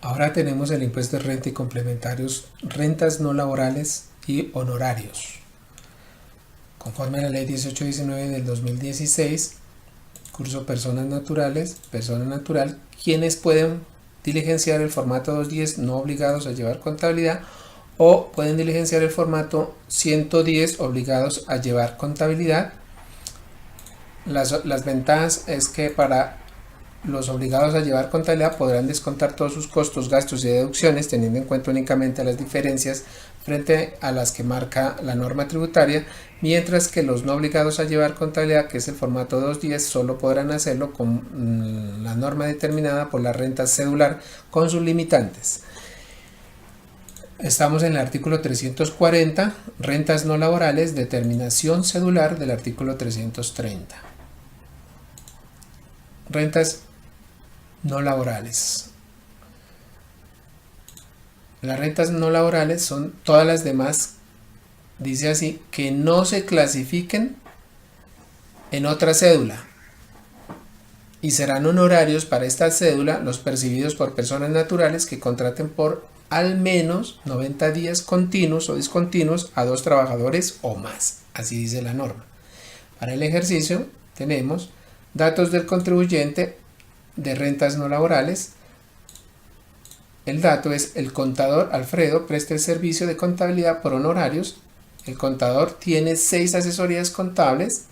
Ahora tenemos el impuesto de renta y complementarios, rentas no laborales y honorarios. Conforme a la ley 1819 del 2016, curso persona natural, quienes pueden diligenciar el formato 210 no obligados a llevar contabilidad o pueden diligenciar el formato 110 obligados a llevar contabilidad. Las ventajas es que para los obligados a llevar contabilidad podrán descontar todos sus costos, gastos y deducciones teniendo en cuenta únicamente las diferencias frente a las que marca la norma tributaria, mientras que los no obligados a llevar contabilidad, que es el formato 210, solo podrán hacerlo con la norma determinada por la renta cedular con sus limitantes. Estamos en el artículo 340, rentas no laborales, determinación cedular del artículo 330. Rentas no laborales. Las rentas no laborales son todas las demás, dice así, que no se clasifiquen en otra cédula y serán honorarios para esta cédula los percibidos por personas naturales que contraten por al menos 90 días continuos o discontinuos a 2 trabajadores o más, así dice la norma. Para el ejercicio tenemos datos del contribuyente de rentas no laborales. El dato es: el contador Alfredo presta el servicio de contabilidad por honorarios. El contador tiene 6 asesorías contables.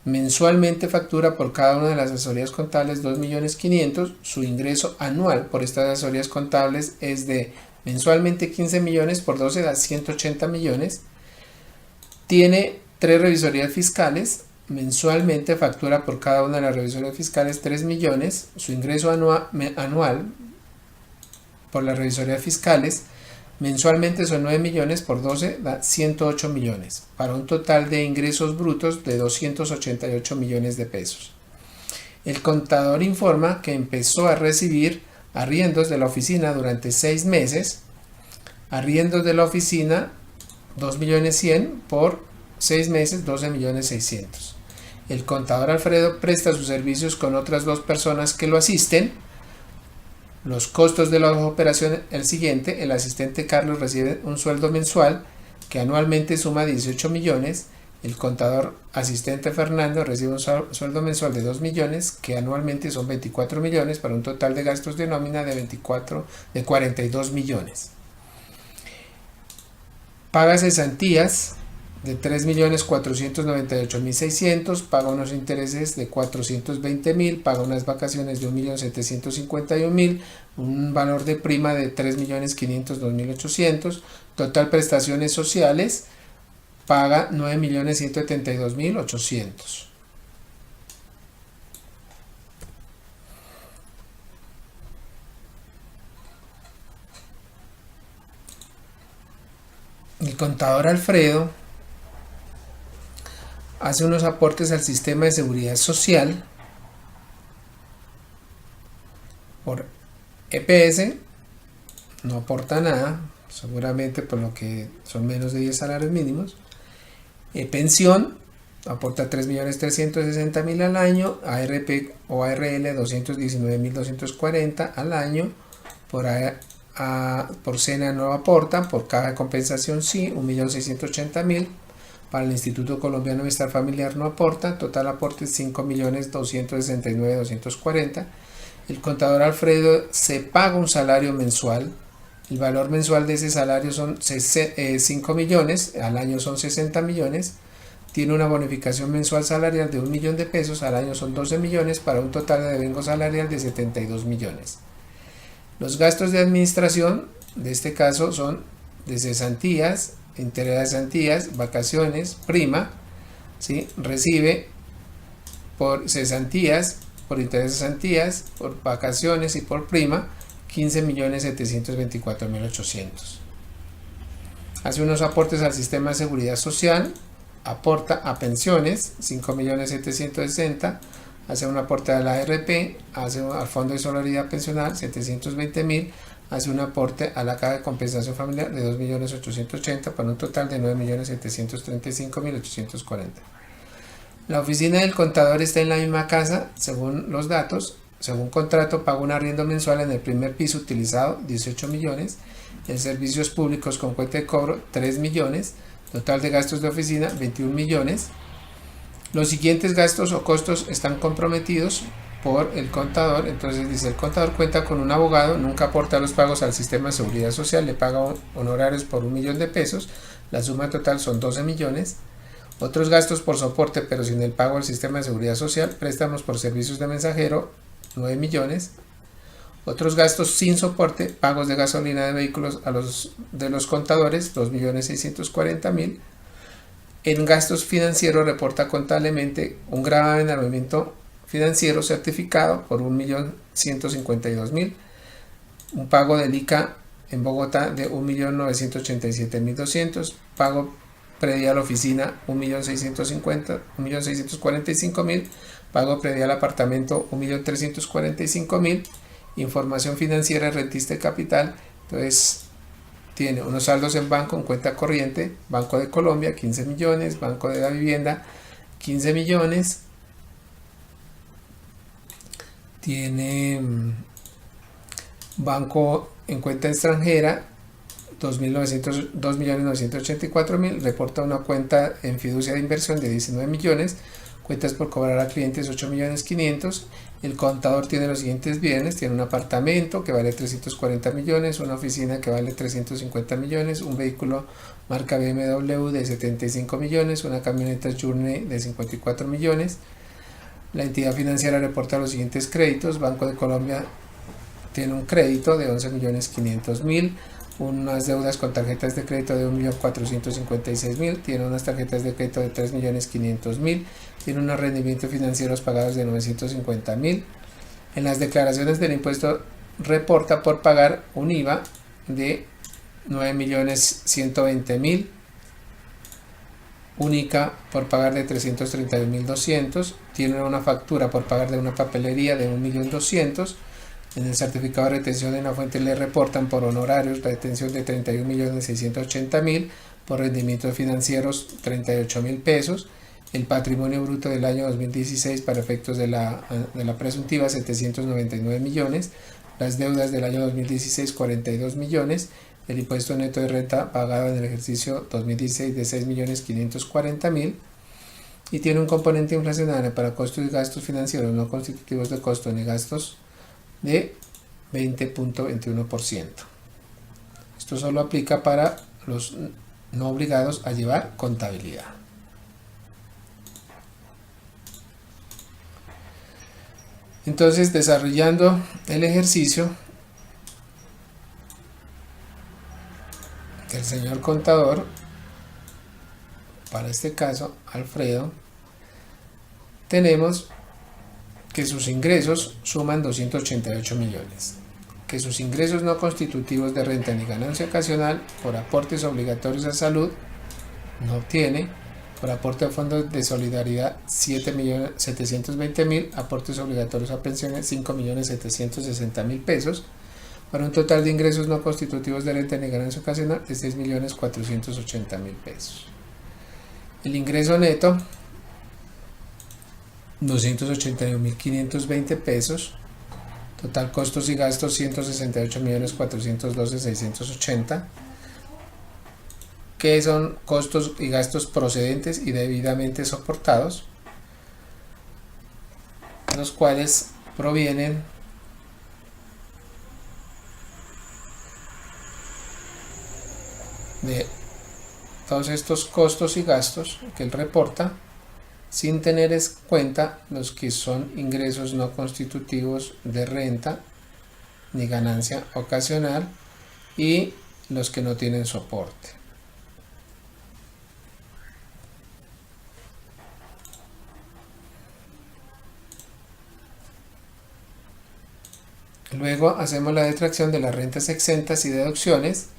Mensualmente factura por cada una de las asesorías contables 2.500.000. Su ingreso anual por estas asesorías contables es de mensualmente 15 millones por 12 da 180 millones. Tiene 3 revisorías fiscales. Mensualmente factura por cada una de las revisorías fiscales 3 millones. Su ingreso anual por las revisorías fiscales mensualmente son 9 millones por 12 da 108 millones, para un total de ingresos brutos de 288 millones de pesos. El contador informa que empezó a recibir arriendos de la oficina durante 6 meses, arriendos de la oficina 2.100.000 por 6 meses, 12.600.000. El contador Alfredo presta sus servicios con otras 2 personas que lo asisten. Los costos de la operación el siguiente: el asistente Carlos recibe un sueldo mensual que anualmente suma 18 millones. El contador asistente Fernando recibe un sueldo mensual de 2 millones que anualmente son 24 millones para un total de gastos de nómina de 42 millones. Paga cesantías de 3.498.600, paga unos intereses de 420.000, paga unas vacaciones de 1.751.000, un valor de prima de 3.502.800, total prestaciones sociales, paga 9.172.800. El contador Alfredo hace unos aportes al sistema de seguridad social por EPS, no aporta nada, seguramente por lo que son menos de 10 salarios mínimos. Pensión, aporta 3.360.000 al año. ARP o ARL 219.240 al año. Por SENA no aporta, por caja de compensación sí, 1.680.000. Para el Instituto Colombiano de Bienestar Familiar no aporta, total aporte 5.269.240. El contador Alfredo se paga un salario mensual. El valor mensual de ese salario son 5 millones, al año son 60 millones. Tiene una bonificación mensual salarial de 1 millón de pesos, al año son 12 millones, para un total de devengo salarial de 72 millones. Los gastos de administración de este caso son de cesantías, interés de cesantías, vacaciones, prima, ¿sí? Recibe por cesantías, por interés de cesantías, por vacaciones y por prima 15.724.800. Hace unos aportes al sistema de seguridad social, aporta a pensiones 5.760.000, hace un aporte a la ARP, hace al Fondo de Solidaridad Pensional 720.000, hace un aporte a la Caja de Compensación Familiar de 2.880.000 para un total de 9.735.840. La oficina del contador está en la misma casa, según los datos. según contrato, paga un arriendo mensual en el primer piso utilizado, 18 millones, en servicios públicos con cuenta de cobro, 3 millones, total de gastos de oficina, 21 millones. Los siguientes gastos o costos están comprometidos por el contador. Entonces dice, el contador cuenta con un abogado, nunca aporta los pagos al sistema de seguridad social, le paga honorarios por 1 millón de pesos, la suma total son 12 millones. Otros gastos por soporte pero sin el pago al sistema de seguridad social, préstamos por servicios de mensajero, 9 millones. Otros gastos sin soporte, pagos de gasolina de vehículos de los contadores, 2.640.000. En gastos financieros reporta contablemente un gravamen de movimiento financiero certificado por 1.152.000, un pago del ICA en Bogotá de 1.987.200, pago predial oficina 1.645.000, pago predial apartamento 1.345.000, información financiera rentista de capital. Entonces tiene unos saldos en banco, en cuenta corriente, Banco de Colombia 15 millones, Banco de la Vivienda 15 millones, tiene banco en cuenta extranjera 2.984.000, reporta una cuenta en fiducia de inversión de 19 millones, cuentas por cobrar a clientes 8.500.000. El contador tiene los siguientes bienes: tiene un apartamento que vale 340 millones, una oficina que vale 350 millones, un vehículo marca BMW de 75 millones, una camioneta Journey de 54 millones. La entidad financiera reporta los siguientes créditos: Banco de Colombia tiene un crédito de 11.500.000, unas deudas con tarjetas de crédito de 1.456.000, tiene unas tarjetas de crédito de 3.500.000, tiene unos rendimientos financieros pagados de 950.000. En las declaraciones del impuesto reporta por pagar un IVA de 9.120.000, un ICA por pagar de 331.200, tiene una factura por pagar de una papelería de 1.200.000. En el certificado de retención en la fuente le reportan por honorarios retención de 31.680.000, por rendimientos financieros 38.000 pesos, el patrimonio bruto del año 2016 para efectos de la presuntiva 799 millones, las deudas del año 2016 42 millones, el impuesto neto de renta pagado en el ejercicio 2016 de 6.540.000, y tiene un componente inflacionario para costos y gastos financieros no constitutivos de costo ni gastos de 20.21%. Esto solo aplica para los no obligados a llevar contabilidad. Entonces, desarrollando el ejercicio, el señor contador, para este caso Alfredo, tenemos que sus ingresos suman 288 millones, que sus ingresos no constitutivos de renta ni ganancia ocasional por aportes obligatorios a salud no obtiene, por aporte a fondos de solidaridad 7.720.000, aportes obligatorios a pensiones 5.760.000 pesos, para un total de ingresos no constitutivos de renta ni ganancia ocasional de 6.480.000 pesos. El ingreso neto 281.520 pesos, total costos y gastos 168.412.680, que son costos y gastos procedentes y debidamente soportados, los cuales provienen de todos estos costos y gastos que él reporta, sin tener en cuenta los que son ingresos no constitutivos de renta ni ganancia ocasional y los que no tienen soporte. Luego hacemos la detracción de las rentas exentas y deducciones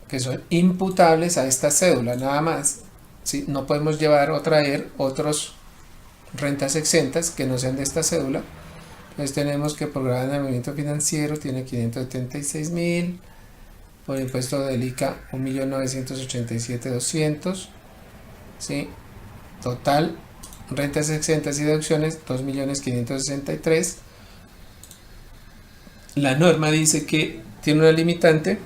que son imputables a esta cédula, nada más. ¿Sí? No podemos llevar o traer otras rentas exentas que no sean de esta cédula. Entonces tenemos que por gravamen de movimiento financiero tiene 576.000, por impuesto del ICA 1.987.200, ¿sí? Total rentas exentas y deducciones 2.563.000. La norma dice que tiene una limitante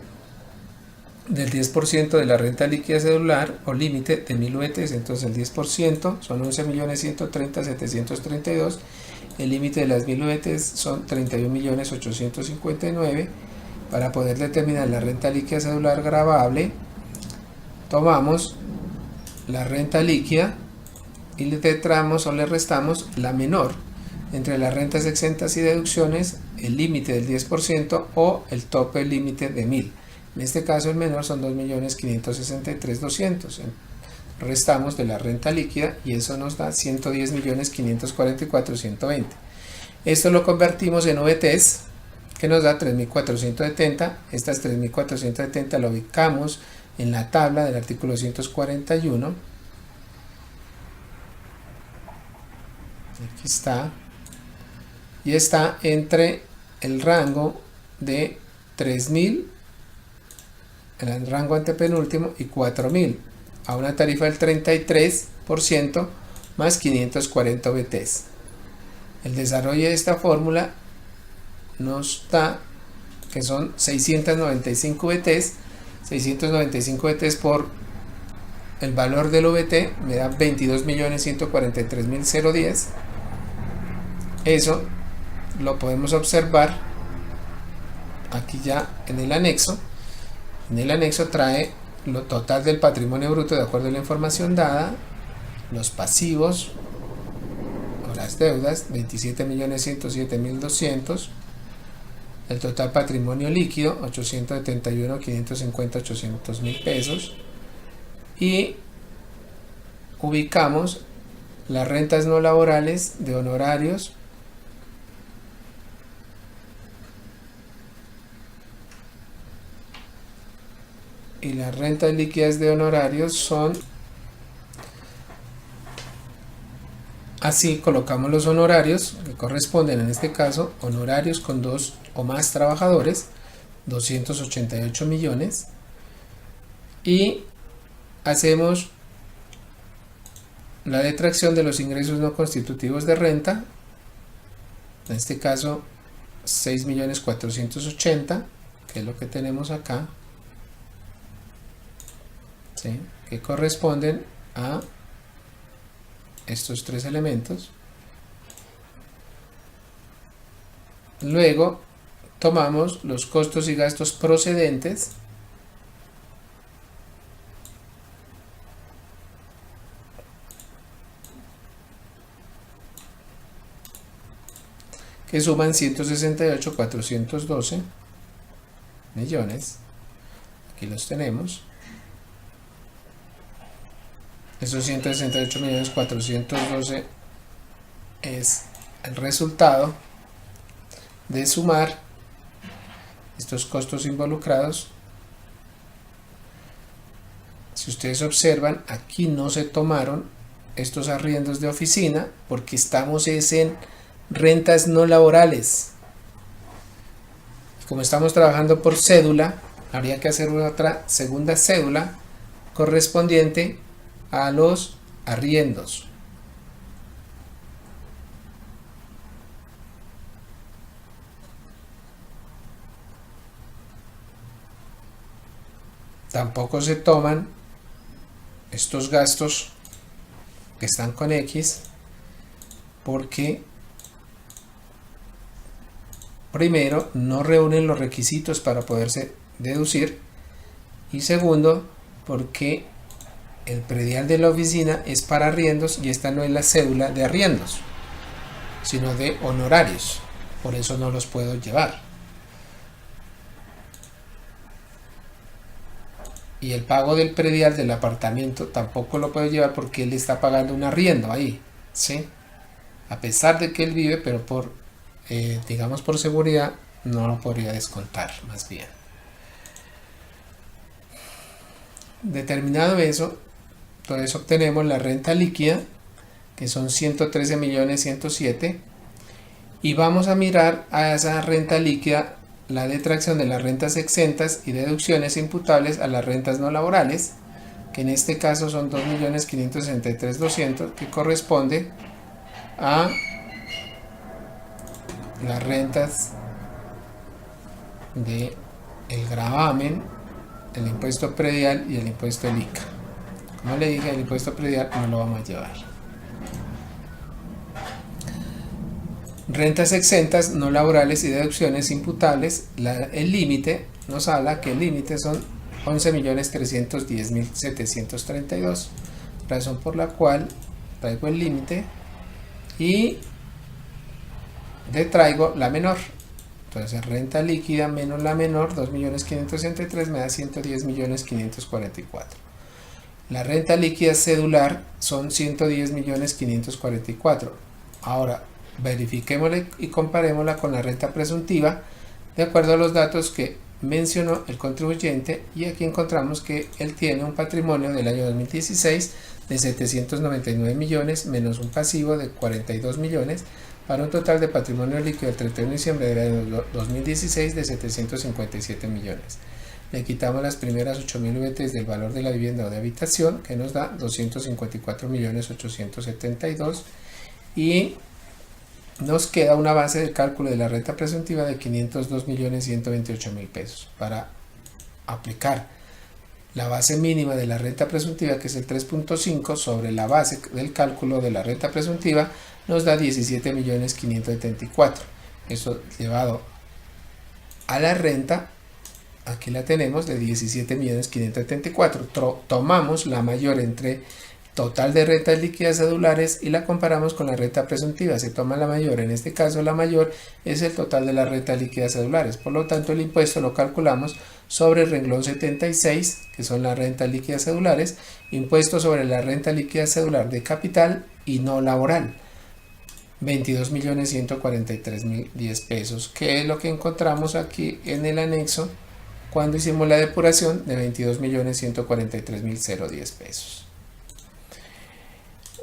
del 10% de la renta líquida cedular o límite de 1.000 UETs, entonces el 10% son 11.130.732, el límite de las 1.000 UETs son 31.859. Para poder determinar la renta líquida cedular gravable, tomamos la renta líquida y le detramos o le restamos la menor entre las rentas exentas y deducciones, el límite del 10% o el tope límite de 1.000. En este caso el menor son 2.563.200. Restamos de la renta líquida y eso nos da 110.544.120. Esto lo convertimos en UETs, que nos da 3.470. Estas 3.470 lo ubicamos en la tabla del artículo 241. Aquí está. Y está entre el rango de 3.000, el rango antepenúltimo, y 4.000, a una tarifa del 33% más 540 VTs. El desarrollo de esta fórmula nos da que son 695 VTs. 695 VTs por el valor del VT me da 22.143.010. Eso lo podemos observar aquí ya en el anexo. En el anexo trae lo total del patrimonio bruto de acuerdo a la información dada, los pasivos o las deudas, 27.107.200, el total patrimonio líquido, 871.550.800.000 pesos, y ubicamos las rentas no laborales de honorarios, y las rentas líquidas de honorarios son así. Colocamos los honorarios que corresponden, en este caso, honorarios con 2 o más trabajadores, 288 millones, y hacemos la detracción de los ingresos no constitutivos de renta, en este caso 6.480.000, que es lo que tenemos acá, ¿sí?, que corresponden a estos tres elementos. Luego tomamos los costos y gastos procedentes, que suman 168.412 millones. Aquí los tenemos. Esos 168.412 es el resultado de sumar estos costos involucrados. Si ustedes observan, aquí no se tomaron estos arriendos de oficina porque estamos en rentas no laborales. Como estamos trabajando por cédula, habría que hacer otra segunda cédula correspondiente a los arriendos. Tampoco se toman estos gastos que están con X porque primero no reúnen los requisitos para poderse deducir, y segundo porque el predial de la oficina es para arriendos y esta no es la cédula de arriendos, sino de honorarios, por eso no los puedo llevar. Y el pago del predial del apartamento tampoco lo puedo llevar porque él está pagando un arriendo ahí, ¿sí?, a pesar de que él vive, pero por digamos por seguridad no lo podría descontar. Más bien, determinado eso, entonces obtenemos la renta líquida, que son 113.107.000, y vamos a mirar a esa renta líquida la detracción de las rentas exentas y deducciones imputables a las rentas no laborales, que en este caso son 2.563.200, que corresponde a las rentas de el gravamen, el impuesto predial y el impuesto del ICA. Como le dije, el impuesto predial no lo vamos a llevar. Rentas exentas, no laborales y deducciones imputables. El límite nos habla que el límite son 11.310.732, razón por la cual traigo el límite y detraigo la menor. Entonces renta líquida menos la menor, 2.563.000 me da 110.544.000. La renta líquida cedular son 110.544.000. Ahora verifiquémosla y comparémosla con la renta presuntiva de acuerdo a los datos que mencionó el contribuyente, y aquí encontramos que él tiene un patrimonio del año 2016 de 799 millones menos un pasivo de 42 millones para un total de patrimonio líquido el 31 de diciembre del año 2016 de 757 millones. Le quitamos las primeras 8.000 VTs del valor de la vivienda o de habitación, que nos da 254.872, y nos queda una base de cálculo de la renta presuntiva de 502.128.000 pesos. Para aplicar la base mínima de la renta presuntiva, que es el 3.5, sobre la base del cálculo de la renta presuntiva, nos da 17.574. Eso llevado a la renta, aquí la tenemos, de 17.574. Tomamos la mayor entre total de rentas líquidas cedulares y la comparamos con la renta presuntiva. Se toma la mayor, en este caso la mayor es el total de las rentas líquidas cedulares, por lo tanto el impuesto lo calculamos sobre el renglón 76, que son las rentas líquidas cedulares, impuesto sobre la renta líquida cedular de capital y no laboral, 22.143.010 pesos, que es lo que encontramos aquí en el anexo cuando hicimos la depuración de 22.143.010 pesos.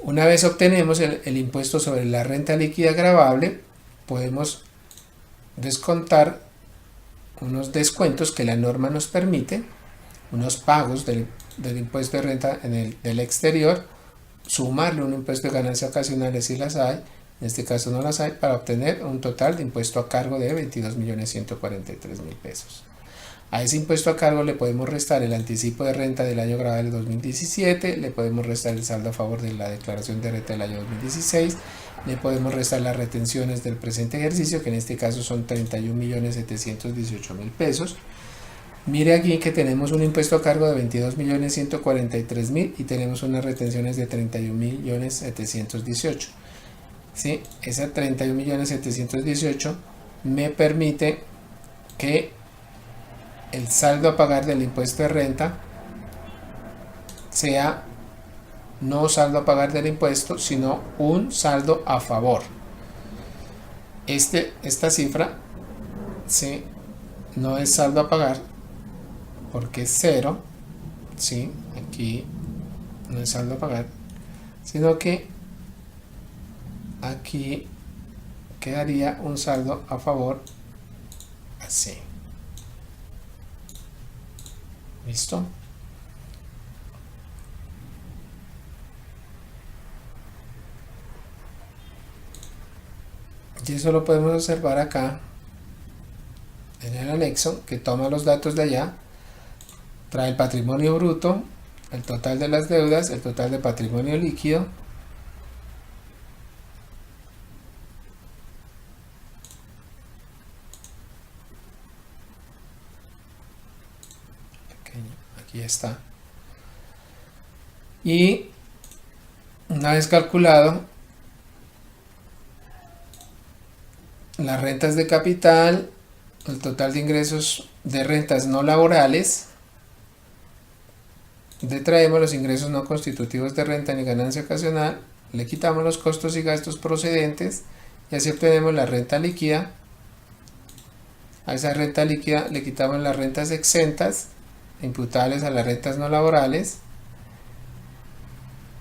Una vez obtenemos el impuesto sobre la renta líquida gravable, podemos descontar unos descuentos que la norma nos permite, unos pagos del impuesto de renta del exterior, sumarle un impuesto de ganancia ocasionales si las hay, en este caso no las hay, para obtener un total de impuesto a cargo de 22.143.000 pesos. A ese impuesto a cargo le podemos restar el anticipo de renta del año gravable 2017, le podemos restar el saldo a favor de la declaración de renta del año 2016, le podemos restar las retenciones del presente ejercicio, que en este caso son 31.718.000 pesos. Mire aquí que tenemos un impuesto a cargo de 22.143.000 y tenemos unas retenciones de 31.718. ¿Sí? Esa 31.718 me permite que el saldo a pagar del impuesto de renta sea no saldo a pagar del impuesto, sino un saldo a favor. Esta cifra, ¿sí?, no es saldo a pagar porque es cero, ¿sí? Aquí no es saldo a pagar, sino que aquí quedaría un saldo a favor así. ¿Listo? Y eso lo podemos observar acá en el anexo, que toma los datos de allá, trae el patrimonio bruto, el total de las deudas, el total de patrimonio líquido, aquí está, y una vez calculado las rentas de capital, el total de ingresos de rentas no laborales, detraemos los ingresos no constitutivos de renta ni ganancia ocasional, le quitamos los costos y gastos procedentes y así obtenemos la renta líquida. A esa renta líquida le quitamos las rentas exentas imputables a las rentas no laborales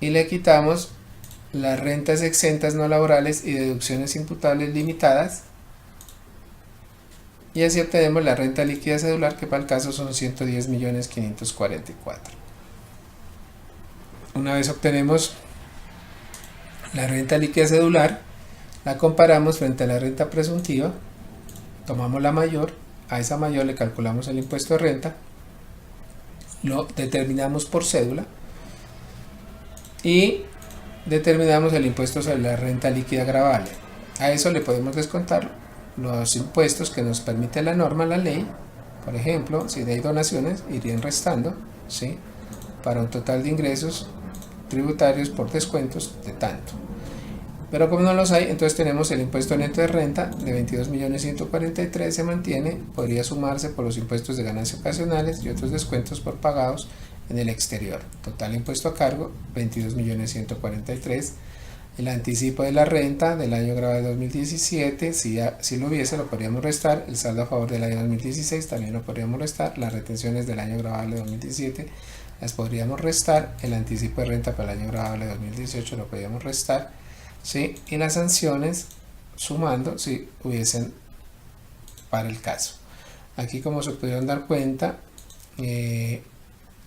y le quitamos las rentas exentas no laborales y deducciones imputables limitadas, y así obtenemos la renta líquida cedular, que para el caso son 110.544. Una vez obtenemos la renta líquida cedular, la comparamos frente a la renta presuntiva, tomamos la mayor, a esa mayor le calculamos el impuesto de renta, lo determinamos por cédula y determinamos el impuesto sobre la renta líquida gravable. A eso le podemos descontar los impuestos que nos permite la norma, la ley. Por ejemplo, si hay donaciones, irían restando, ¿sí?, para un total de ingresos tributarios por descuentos de tanto. Pero como no los hay, entonces tenemos el impuesto neto de renta de 22.143.000, se mantiene, podría sumarse por los impuestos de ganancias ocasionales y otros descuentos por pagados en el exterior. Total impuesto a cargo 22.143.000. El anticipo de la renta del año grabado de 2017, si lo hubiese, lo podríamos restar. El saldo a favor del año 2016 también lo podríamos restar. Las retenciones del año grabado de 2017 las podríamos restar. El anticipo de renta para el año grabado de 2018 lo podríamos restar, ¿sí? Y las sanciones sumando si hubiesen para el caso. Aquí, como se pudieron dar cuenta,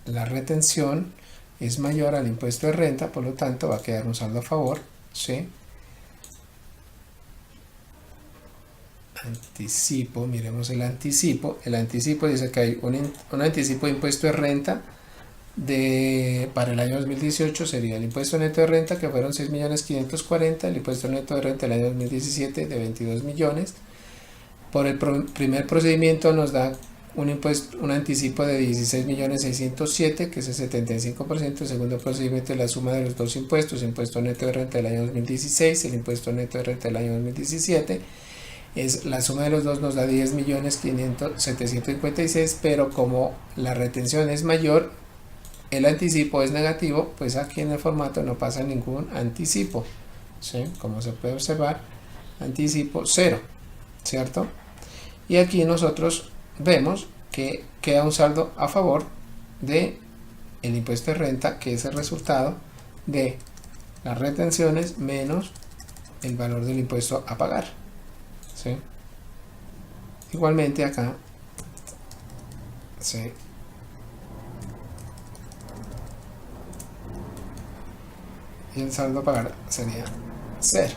la retención es mayor al impuesto de renta, por lo tanto va a quedar un saldo a favor, ¿sí? Anticipo, miremos el anticipo. El anticipo dice que hay un anticipo de impuesto de renta para el año 2018, sería el impuesto neto de renta, que fueron 6.540.000, el impuesto neto de renta del año 2017 de 22 millones. Por el primer procedimiento nos da un anticipo de 16.607.000, que es el 75%. El segundo procedimiento es la suma de los dos impuestos, el impuesto neto de renta del año 2016, el impuesto neto de renta del año 2017. La suma de los dos nos da 10.756.000, pero como la retención es mayor, el anticipo es negativo, pues aquí en el formato no pasa ningún anticipo, ¿sí? Como se puede observar, anticipo 0, ¿cierto? Y aquí nosotros vemos que queda un saldo a favor de el impuesto de renta, que es el resultado de las retenciones menos el valor del impuesto a pagar, ¿sí? Igualmente acá, ¿sí?, y el saldo a pagar sería 0.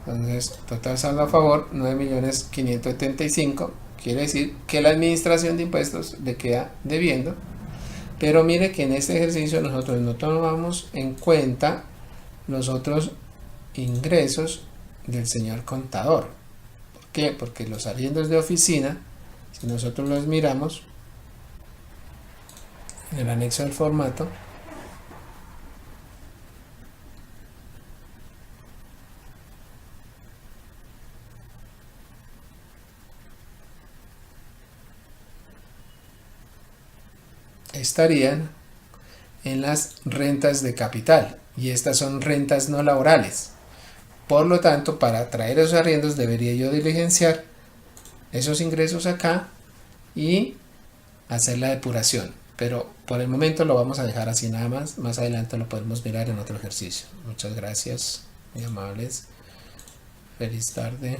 Entonces, total saldo a favor 9.575.000, quiere decir que la administración de impuestos le queda debiendo. Pero mire que en este ejercicio nosotros no tomamos en cuenta los otros ingresos del señor contador. ¿Por qué? Porque los arriendos de oficina, si nosotros los miramos en el anexo del formato, estarían en las rentas de capital, y estas son rentas no laborales. Por lo tanto, para traer esos arriendos debería yo diligenciar esos ingresos acá y hacer la depuración, pero por el momento lo vamos a dejar así nada más. Más adelante lo podemos mirar en otro ejercicio. Muchas gracias, muy amables, feliz tarde.